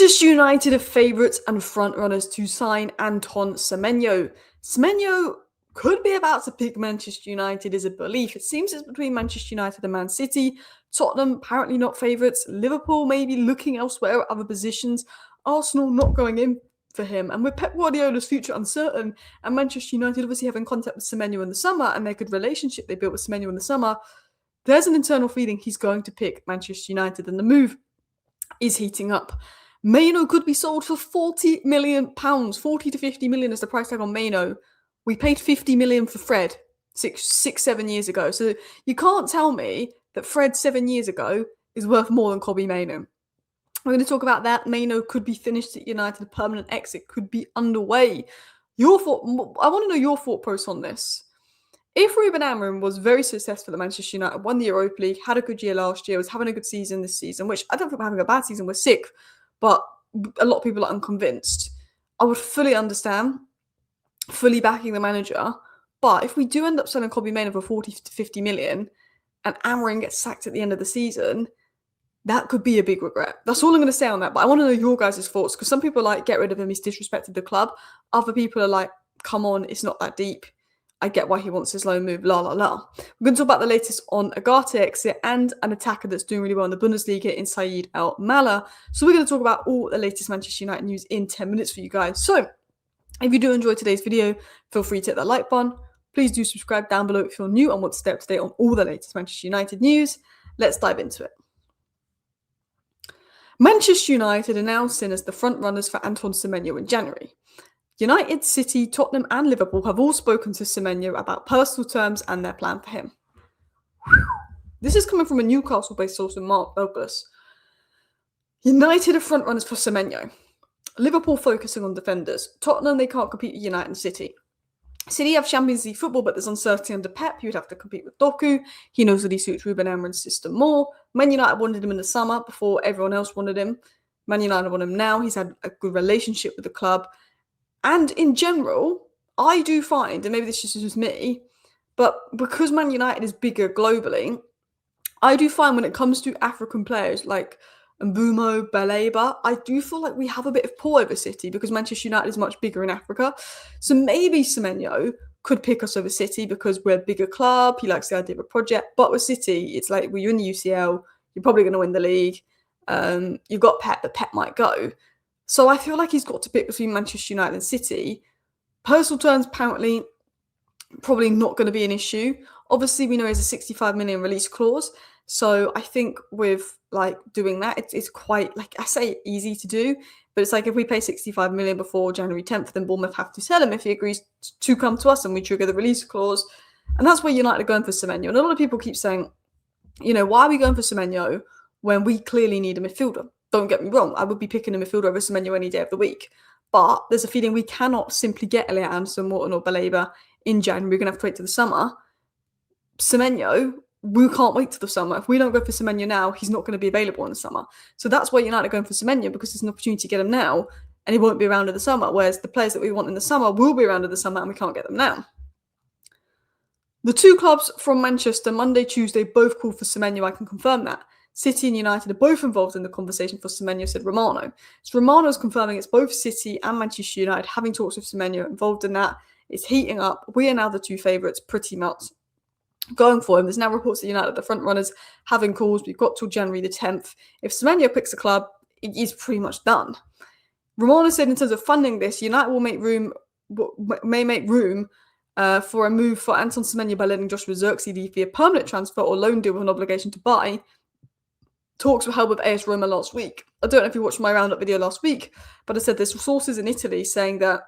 Manchester United are favourites and frontrunners to sign Anton Semenyo. Semenyo could be about to pick Manchester United is a belief. It seems it's between Manchester United and Man City. Tottenham apparently not favourites. Liverpool maybe looking elsewhere at other positions. Arsenal not going in for him. And with Pep Guardiola's future uncertain, and Manchester United obviously having contact with Semenyo in the summer and their good relationship they built with Semenyo in the summer, there's an internal feeling he's going to pick Manchester United, and the move is heating up. Mainoo could be sold for £40 million. 40 to 50 million is the price tag on Mainoo. We paid 50 million for Fred 7 years ago. So you can't tell me that Fred 7 years ago is worth more than Kobbie Mainoo. We're going to talk about that. Mainoo could be finished at United. A permanent exit could be underway. I want to know your thought process on this. If Ruben Amorim was very successful at Manchester United, won the Europa League, had a good year last year, was having a good season this season, which I don't think we're having a bad season, we're sick, but a lot of people are unconvinced, I would fully understand, fully backing the manager. But if we do end up selling Kobbie Mainoo for 40 to 50 million and Amorim gets sacked at the end of the season, that could be a big regret. That's all I'm going to say on that. But I want to know your guys' thoughts, because some people are like, get rid of him, he's disrespected the club. Other people are like, come on, it's not that deep. I get why he wants his loan move, la la la. We're going to talk about the latest on Ugarte exit and an attacker that's doing really well in the Bundesliga in Said Al-Mala. So we're going to talk about all the latest Manchester United news in 10 minutes for you guys. So if you do enjoy today's video, feel free to hit that like button. Please do subscribe down below if you're new and want to stay up to date on all the latest Manchester United news. Let's dive into it. Manchester United announced in as the front runners for Anton Semenyo in January. United, City, Tottenham and Liverpool have all spoken to Semenyo about personal terms and their plan for him. This is coming from a Newcastle-based source from Mark Douglas. United are front-runners for Semenyo. Liverpool focusing on defenders. Tottenham, they can't compete with United and City. City have Champions League football, but there's uncertainty under Pep. You'd have to compete with Doku. He knows that he suits Ruben Amorim's system more. Man United wanted him in the summer before everyone else wanted him. Man United want him now. He's had a good relationship with the club. And in general, I do find, and maybe this is just me, but because Man United is bigger globally, I do find when it comes to African players like Mbeumo, Baleba, I do feel like we have a bit of pull over City because Manchester United is much bigger in Africa. So maybe Semenyo could pick us over City because we're a bigger club. He likes the idea of a project. But with City, it's like, well, you're in the UCL. You're probably going to win the league. You've got Pep, but Pep might go. So I feel like he's got to pick between Manchester United and City. Personal terms, apparently, probably not going to be an issue. Obviously, we know he has a 65 million release clause. So I think with like doing that, it's quite, like I say, easy to do. But it's like if we pay 65 million before January 10th, then Bournemouth have to sell him if he agrees to come to us and we trigger the release clause. And that's where United are going for Semenyo. And a lot of people keep saying, you know, why are we going for Semenyo when we clearly need a midfielder? Don't get me wrong, I would be picking a midfielder over Semenyo any day of the week. But there's a feeling we cannot simply get Elliot Anderson, Morton or Baleba in January. We're going to have to wait till the summer. Semenyo, we can't wait till the summer. If we don't go for Semenyo now, he's not going to be available in the summer. So that's why United are going for Semenyo, because there's an opportunity to get him now and he won't be around in the summer. Whereas the players that we want in the summer will be around in the summer and we can't get them now. The two clubs from Manchester, Monday, Tuesday, both called for Semenyo. I can confirm that. City and United are both involved in the conversation for Semenyo, said Romano. So Romano's confirming it's both City and Manchester United having talks with Semenyo involved in that. It's heating up. We are now the two favourites pretty much going for him. There's now reports that United are the front runners having calls. We've got till January the 10th. If Semenyo picks a club, it is pretty much done. Romano said in terms of funding this, United may make room for a move for Anton Semenyo by letting Joshua Zirkzee leave via permanent transfer or loan deal with an obligation to buy. Talks were held with AS Roma last week. I don't know if you watched my roundup video last week, but I said there's sources in Italy saying that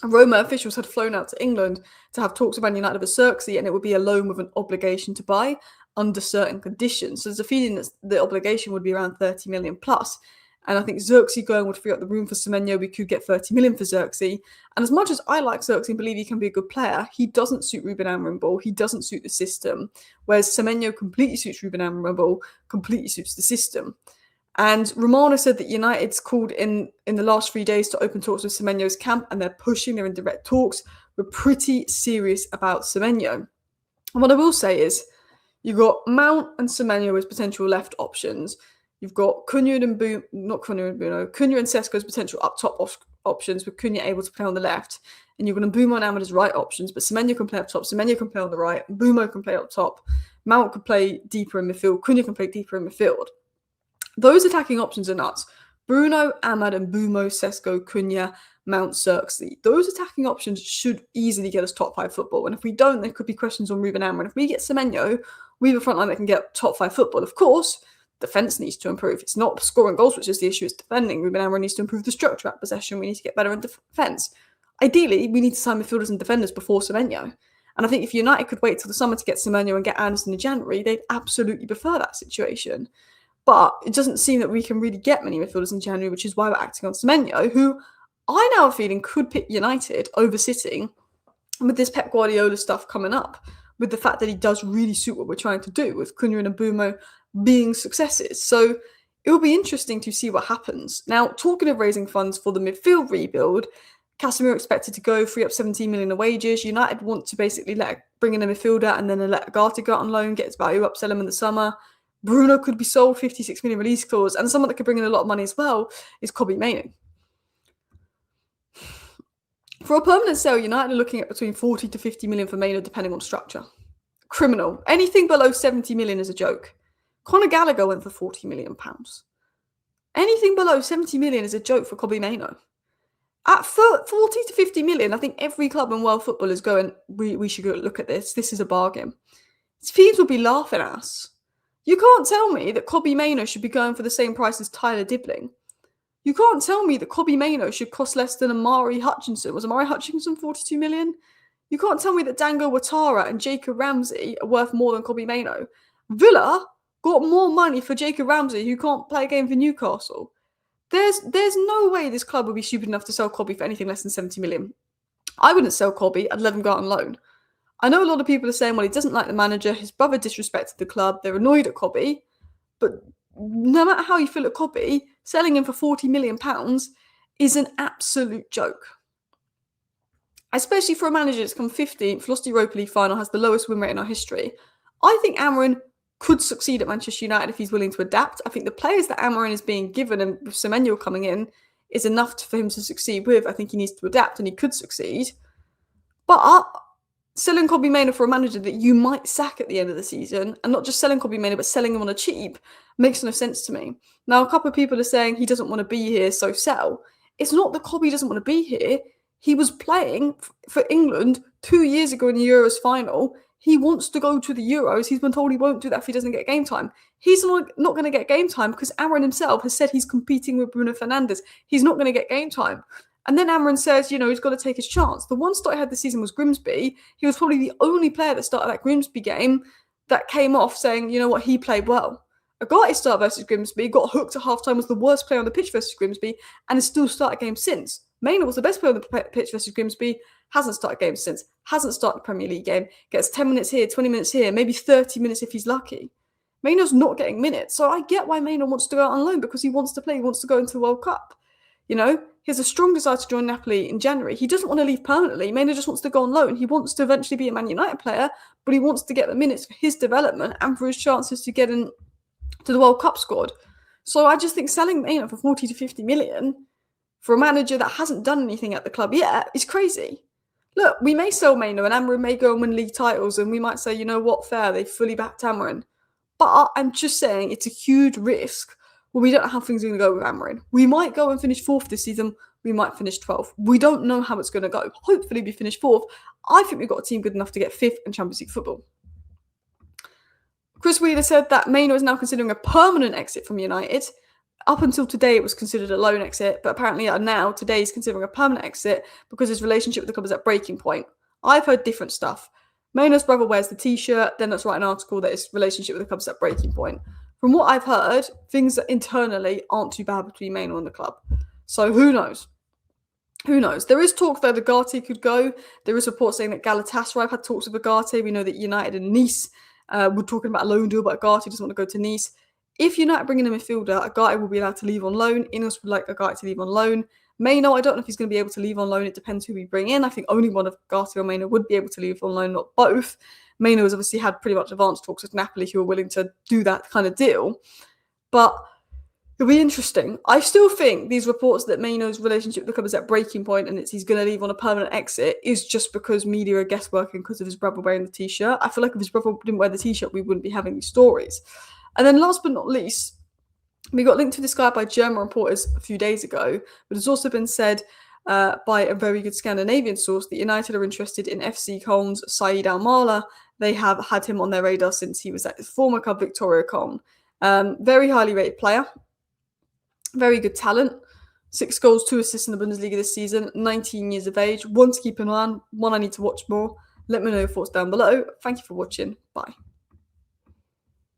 Roma officials had flown out to England to have talks with Man United over Zirkzee, and it would be a loan with an obligation to buy under certain conditions. So there's a feeling that the obligation would be around 30 million plus. And I think Zirkzee going would free up the room for Semenyo. We could get 30 million for Zirkzee. And as much as I like Zirkzee and believe he can be a good player, he doesn't suit Ruben Amorim ball. He doesn't suit the system. Whereas Semenyo completely suits Ruben Amorim ball, completely suits the system. And Romano said that United's called in the last 3 days to open talks with Semenyo's camp, and they're pushing, they're in direct talks. We're pretty serious about Semenyo. And what I will say is, you've got Mount and Semenyo as potential left options. You've got Cunha and Sesko's potential up top options, with Cunha able to play on the left. And you've got Mbeumo and Ahmed as right options, but Semenyo can play up top, Semenyo can play on the right, Mbeumo can play up top, Mount can play deeper in midfield, Cunha can play deeper in midfield. Those attacking options are nuts. Bruno, Ahmad, and Mbeumo, Sesko, Cunha, Mount, Xerxes. Those attacking options should easily get us top 5 football. And if we don't, there could be questions on Ruben Amorim. If we get Semenyo, we have a front line that can get top 5 football. Of course, defence needs to improve. It's not scoring goals which is the issue, it's defending. Ruben Amorim needs to improve the structure at possession. We need to get better in defence. Ideally, we need to sign midfielders and defenders before Semenyo. And I think if United could wait till the summer to get Semenyo and get Anderson in January, they'd absolutely prefer that situation. But it doesn't seem that we can really get many midfielders in January, which is why we're acting on Semenyo, who I now have a feeling could pick United over City with this Pep Guardiola stuff coming up, with the fact that he does really suit what we're trying to do, with Cunha and Mbeumo being successes. So it will be interesting to see what happens. Now, talking of raising funds for the midfield rebuild, Casemiro expected to go, free up 17 million in wages. United want to basically bring in a midfielder and then let Ugarte go out on loan, get his value up, sell him in the summer. Bruno could be sold, 56 million release clause, and someone that could bring in a lot of money as well is Kobbie Mainoo. For a permanent sale, United are looking at between 40 to 50 million for Mainoo, depending on structure. Criminal. Anything below 70 million is a joke. Conor Gallagher went for 40 million pounds. Anything below 70 million is a joke for Kobbie Mainoo. At 40 to 50 million, I think every club in world football is going, we should go look at this. This is a bargain. Teams will be laughing at us. You can't tell me that Kobbie Mainoo should be going for the same price as Tyler Dibling. You can't tell me that Kobbie Mainoo should cost less than Amari Hutchinson. Was Amari Hutchinson 42 million? You can't tell me that Dango Ouattara and Jacob Ramsey are worth more than Kobbie Mainoo. Villa got more money for Jacob Ramsey, who can't play a game for Newcastle. There's no way this club would be stupid enough to sell Kobbie for anything less than 70 million. I wouldn't sell Kobbie. I'd let him go out on loan. I know a lot of people are saying, well, he doesn't like the manager. His brother disrespected the club. They're annoyed at Kobbie. But no matter how you feel at Kobbie, selling him for £40 million is an absolute joke. Especially for a manager that's come 15th, lost the Europa League final, has the lowest win rate in our history. I think Amorim could succeed at Manchester United if he's willing to adapt. I think the players that Amorim is being given, and with Semenyo coming in, is enough for him to succeed with. I think he needs to adapt and he could succeed. But selling Kobbie Mainoo for a manager that you might sack at the end of the season, and not just selling Kobbie Mainoo, but selling him on a cheap, makes no sense to me. Now, a couple of people are saying he doesn't want to be here, so sell. It's not that Kobbie doesn't want to be here. He was playing for England 2 years ago in the Euros final. He wants to go to the Euros. He's been told he won't do that if he doesn't get game time. He's not going to get game time because Amorim himself has said he's competing with Bruno Fernandes. He's not going to get game time. And then Amorim says, he's got to take his chance. The one start he had this season was Grimsby. He was probably the only player that started that Grimsby game that came off saying, you know what, he played well. Ugarte start versus Grimsby, got hooked at halftime, was the worst player on the pitch versus Grimsby, and has still started games since. Mainoo was the best player on the pitch versus Grimsby, hasn't started games since, hasn't started the Premier League game, gets 10 minutes here, 20 minutes here, maybe 30 minutes if he's lucky. Mainoo's not getting minutes, so I get why Mainoo wants to go out on loan, because he wants to play, he wants to go into the World Cup. He has a strong desire to join Napoli in January. He doesn't want to leave permanently. Mainoo just wants to go on loan. He wants to eventually be a Man United player, but he wants to get the minutes for his development and for his chances to get in to the World Cup squad. So I just think selling Mainoo for 40 to 50 million for a manager that hasn't done anything at the club yet is crazy. Look, we may sell Mainoo and Amorim may go and win league titles, and we might say, you know what, fair, they fully backed Amorim. But I'm just saying it's a huge risk. Well, we don't know how things are going to go with Amorim. We might go and finish 4th this season. We might finish 12th. We don't know how it's going to go. Hopefully we finish 4th. I think we've got a team good enough to get 5th in Champions League football. Chris Wheeler said that Mainoo is now considering a permanent exit from United. Up until today, it was considered a loan exit, but apparently now, today, he's considering a permanent exit because his relationship with the club is at breaking point. I've heard different stuff. Mainoo's brother wears the t-shirt, then let's write an article that his relationship with the club is at breaking point. From what I've heard, things internally aren't too bad between Mainoo and the club. So who knows? Who knows? There is talk that Ugarte could go. There is reports saying that Galatasaray have had talks with Ugarte. We know that United and Nice were talking about a loan deal, but Ugarte doesn't want to go to Nice. If United bring in a midfielder, Ugarte will be allowed to leave on loan. Ineos would like Ugarte to leave on loan. Mainoo, I don't know if he's going to be able to leave on loan. It depends who we bring in. I think only one of Ugarte or Mainoo would be able to leave on loan, not both. Mainoo has obviously had pretty much advanced talks with Napoli who are willing to do that kind of deal. But It'll be interesting. I still think these reports that Mainoo's relationship with the club is at breaking point and he's going to leave on a permanent exit is just because media are guessworking because of his brother wearing the t-shirt. I feel like if his brother didn't wear the t-shirt, we wouldn't be having these stories. And then last but not least, we got linked to this guy by German reporters a few days ago, but it's also been said by a very good Scandinavian source that United are interested in FC Köln's Said Al-Mala. They have had him on their radar since he was at his former club, Victoria Köln. Very highly rated player. Very good talent. 6 goals, 2 assists in the Bundesliga this season. 19 years of age. One to keep an eye on. One I need to watch more. Let me know your thoughts down below. Thank you for watching. Bye.